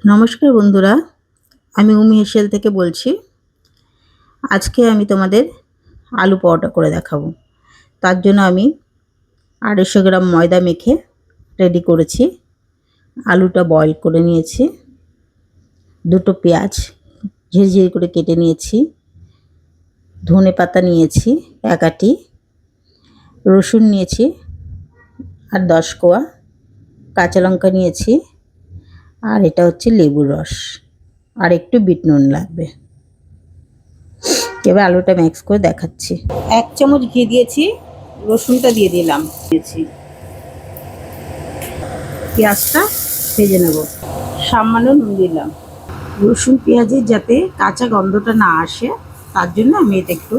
নমস্কার বন্ধুরা, আমি উমি হেসেল থেকে বলছি। আজকে আমি তোমাদের আলু পরোটা করে দেখাবো। তার জন্য আমি 250 গ্রাম ময়দা মেখে রেডি করেছি। আলুটা বয়েল করে নিয়েছি, দুটো পেঁয়াজ ঝিরিঝিরি করে কেটে নিয়েছি, ধনে পাতা নিয়েছি এক আটি, রসুন নিয়েছি আর 10 কোয়া, কাঁচা লঙ্কা নিয়েছি, আর এটা হচ্ছে লেবুর রস, আর একটু বিট নুন লাগবে। এবার আলুটা মিক্স করে দেখাচ্ছি। 1 চামচ ঘি দিয়েছি, রসুনটা দিয়ে দিলাম, দিয়েছি, পেঁয়াজটা ভেজে নেব, সামান্য নুন দিলাম। রসুন পেঁয়াজের যাতে কাঁচা গন্ধটা না আসে তার জন্য আমি এটা একটু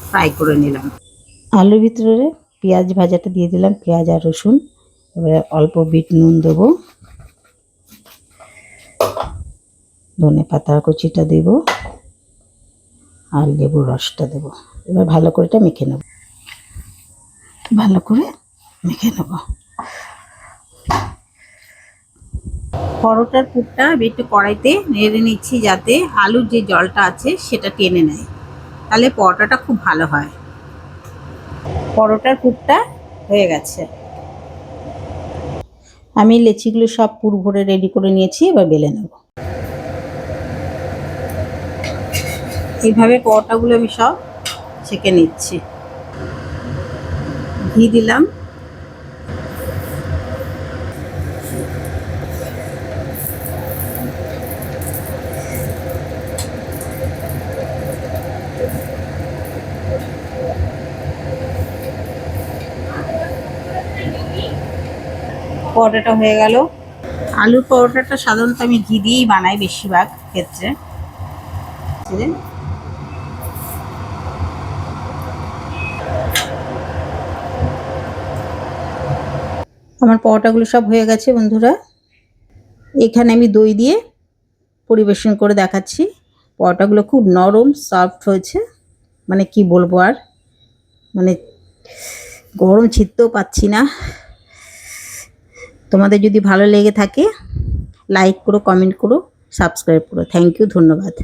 ফ্রাই করে নিলাম। আলুর ভিতরে পেঁয়াজ ভাজাটা দিয়ে দিলাম, পেঁয়াজ আর রসুন। এবারে অল্প বিট নুন দেবো, ধনে পাতা কুচিটা দেব, আর লেবুর রসটা দেব। এবার ভালো করে এটা মেখে নেব, ভালো করে মেখে নেব। পরোটার পুরটা একটু কড়াইতে নেড়ে নিচ্ছি যাতে আলুর যে জলটা আছে সেটা টেনে নেয়, তাহলে পরোটাটা খুব ভালো হয়। পরোটার পুরটা হয়ে গেছে, আমি লেচিগুলো সব পুর ভরে রেডি করে নিয়েছি। এবার বেলে নেব। এইভাবে পরোটাগুলো আমি সব ছেঁকে নিচ্ছি। ঘি দিলাম, পরোটাটা হয়ে গেল। আলুর পরোটাটা সাধারণত আমি ঘি দিয়েই বানাই বেশিরভাগ ক্ষেত্রে। আমার পরোটাগুলো সব হয়ে গেছে বন্ধুরা। এখানে আমি দই দিয়ে পরিবেশন করে দেখাচ্ছি। পরোটাগুলো খুব নরম সফট হয়েছে, মানে কি বলবো আর, মানে গরম ছিটতেও পাচ্ছি না। তোমাদের যদি ভালো লেগে থাকে লাইক করো, কমেন্ট করো, সাবস্ক্রাইব করো। থ্যাংক ইউ, ধন্যবাদ।